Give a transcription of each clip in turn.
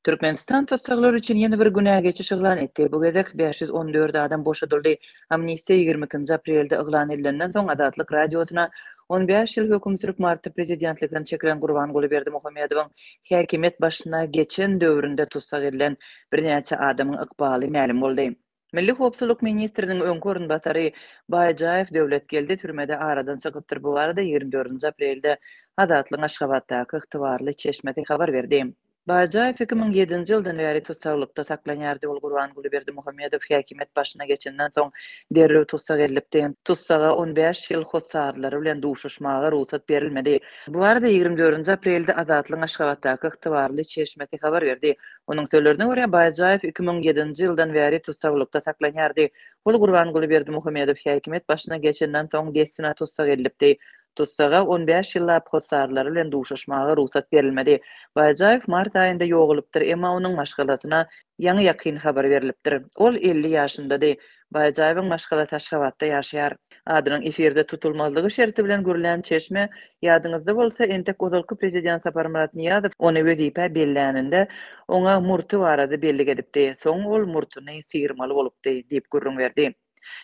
Türkmenistan tutsaklar üçün yeni bir günä geçiş ıglan etdi. Bu gezek 514 adam boşadıldı. Amnistiya 20 aprelde ıglan edilenden soň Azatlyk radiosuna 15 ýyl höküm sürüp martda prezidentlikden çekilen Gurban Berdimuhammedowyň häkimet başyna geçen döwründe tutsak edilen birnäçe adamyň ykbaly ma'lum boldy. Milli Howpsuzlyk ministriniň öňkü orunbasary Baýjaew döwletgeldi türmede aradan çykypdyr. Bu arada 24 aprelde Azatlyň Aşgabatdaky ygtybarly çeşmesi habar berdi. Baýjaew 2007-nji ýyldan bäri tutsaklikda saklanýardy. Ol Gurban Berdimuhammedow häkimet başyna geçenden soň derrew tutsak edilipdi. Tutsaga 15 ýyl hossarlary bilen duşuşmaga ruhsat berilmedi. Bu arada 24 aprelde Azatlyň Aşgabatdaky ygtybarly çeşmesi habar berdi. Onuň sözlerine görä Baýjaew 2007-nji ýyldan bäri tutsaklikda saklanýardy. Ol Gurban Berdimuhammedow häkimet başyna geçenden soň destina tutsak edilipdi. Tutsaga 15 ýyllap hossarlary bilen duşuşmaga ruhsat berilmedi. Baýjaew mart aýynda ýogulypdyr, emma onuň maşgalatyna ýaňy ýakyn habar berilipdir. Ol 50 ýaşyndady. Baýjaewyň maşgalaty Aşgabatda ýaşaýar. Adynyň efirde tutulmazlygy şerti bilen görülen çeşme ýadyňyzda bolsa entek ozalky prezident Sapar Murat Niýazow ony wezipä belläninde oňa murty barada belli edipdi. Soň ol murtyny sygyrmaly bolupdy diýip gurrun berdi.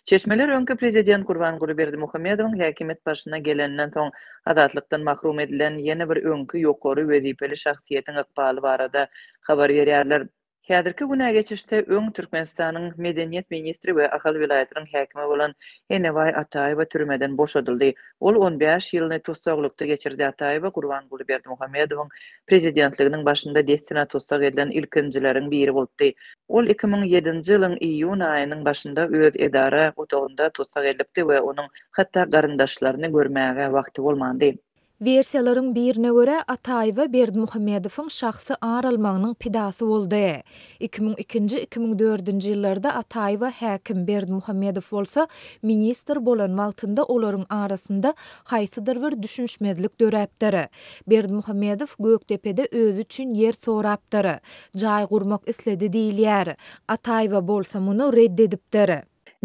Çeşmeler öňkü prezident Gurban Berdimuhammedowyň häkimet başyna gelenden soň azatlykdan mahrum edilen ýene bir öňkü ýokary wezipeli şahsiýetiň ykbaly barada habar berýärler. Häzirki günä geçişde öň Türkmenistanyň medeniýet ministri we Ahal vilayatynyň häkimi bolan Enebay Ataýew türmeden boşadyldy. Ol 15 ýylyny tutsaklykda geçirdi. Ataýew Gurban Berdimuhammedowyň prezidentliginiň başynda destina tutsak edilen ilkinjileriň biri boldy. Ol 2007-nji ýylyň iýun aýynyň başynda öz edara otogunda tutsak edilipdi we onuň hatda garyndaşlaryny görmäge wagty bolmady. Versiýalaryň birine görä Ataýew Berdimuhammedowyň şahsy aralmagynyň pidasy boldy. 2002-nji 2004-nji ýyllarda Ataýew häkim Berdimuhammedow bolsa ministr bolan wagtynda olaryň arasynda haýsydyr bir düşünşmezlik döräpdir. Berdimuhammedow Göktepe'de özü üçin ýer sorapdyr. Jaý gurmak isledi diýilýär. Ataýew bolsa muny reddedipdir.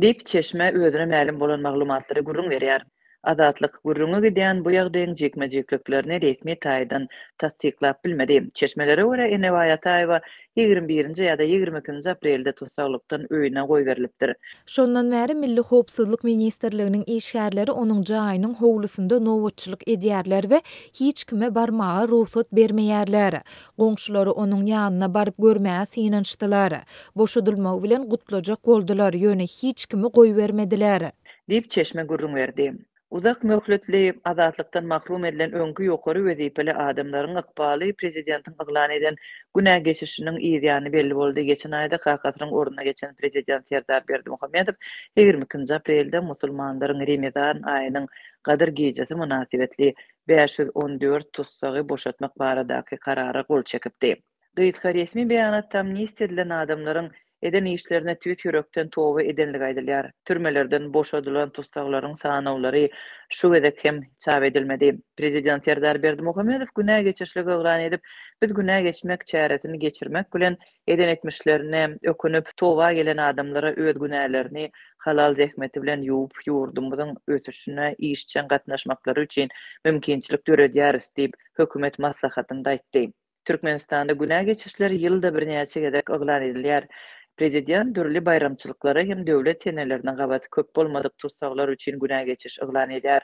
Dip çeşme özüne ma'lum bolan maglumatlary gurrun berýär. Azatlyk gurrunu giden bu ýagdaýyň jekme-jekliklerini resmi taýdan tasdiklap bilmedi. Çeşmelere görä Enebay Ataýew 21-nji ýa-da 22-nji aprelde tutsaklykdan öýüne goýberilipdir. Şondan bäri Milli Howpsuzlyk ministrliginiň işgärleri onuň jaýynyň howlusynda nowatçylyk edýärler we hiç kime barmaga ruhsat bermeýärler. Goňşulary onuň ýanyna baryp görmäge synançdylar. Boşadylmagy bilen gutlajak boldular, ýöne hiç kimi goýbermediler. Dip çeşme gurrun berdi. Uzak möhletli azatlykdan mahrum edilen öňkü ýokary wezipeli adamlaryň ykbaly prezidentiň yglan eden günä geçişiniň ýygyny belli boldy. Geçen aýda Kakatyryň oruna geçen prezident Serdar Berdimuhammedow 22-nji aprelde musulmanlaryň Remezan aýynyň Gadyr gejesi münasibetli 514 tutsagy boşatmak baradaky karara gol çekipdi. Gyýtga resmi beýanatda amnistiýa edilen adamlaryň eden işlerine tüýt ýürekden toba edenligi aýdylýar. Türmelerden boşadylan tutsaklaryň sanawlary şu gezek hem çap edilmedi. Prezident Serdar Berdimuhammedow günä geçişligi yglan edip, biz günä geçmek çäresini geçirmek bilen eden etmişlerine ökünüp toba gelen adamlara öz günälerini halal zehmeti bilen ýuwup ýurdumyzyň ötüşine işçen gatnaşmaklary üçin mümkinçilik döredýäris diýip hökümet maslahatynda aýtdy. Türkmenistanda günä geçişleri ýylda birnäçe gezek yglan edilýär. Prezident dürli bayramçylyklara hem döwlet senelerine gabat köp bolmadyk tutsaklar üçin günä geçiş yglan edýär.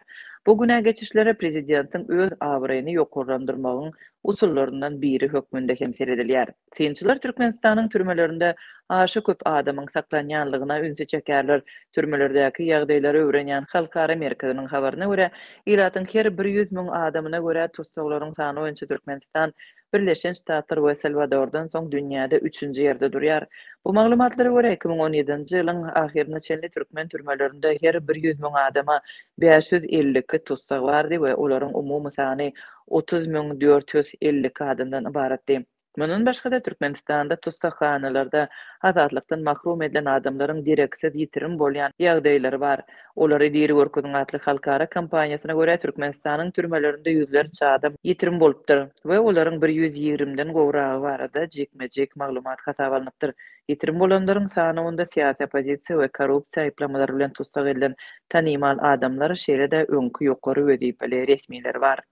Bu günä geçişlere prezidentiň öz awraýyny ýokarlandyrmagyň usullaryndan biri hökmünde hem seredilýär. Synçylar Türkmenistanyň türmelerinde aşy köp adamyň saklanýanlygyna ünsi çekerler. Türmelerdäki ýagdaýlary öwrenýän Halkara merkeziniň habaryna görä, ýylatyň her 100 000 adamyna görä tutsaklaryň sany boýunça Türkmenistan Birleşen Ştatlar we Salvadordan soň dünýäde 3-nji ýerde durýar. Bu maglumatlara görä 2017-nji ýylyň ahyryna çenli türkmen türmelerinde her 100 000 adama 552 tutsak bardy we olaryň umumy sany 30 450 adamdan ibaratdy. Munun başga da Türkmenistanda tutsakxanalarda azatlykdan mahrum edilen adamlaryň direksiz ýitirim bolýan ýagdaýlary bar. Olary diri görkezdiň atly halkara kampaniýasyna görä Türkmenistanyň türmelerinde ýüzlerçe adam ýitirim bolupdyr we olaryň 120-den gowragy barada jekme-jek maglumat hasap alınıpdyr. Ýitirim bolanlaryň sanawyna siýasy opozisiýa we korrupsiýa aýplamalary bilen tutsak edilen tanymal adamlar şeýle-de öňkü ýokary wezipeli resmiler bar.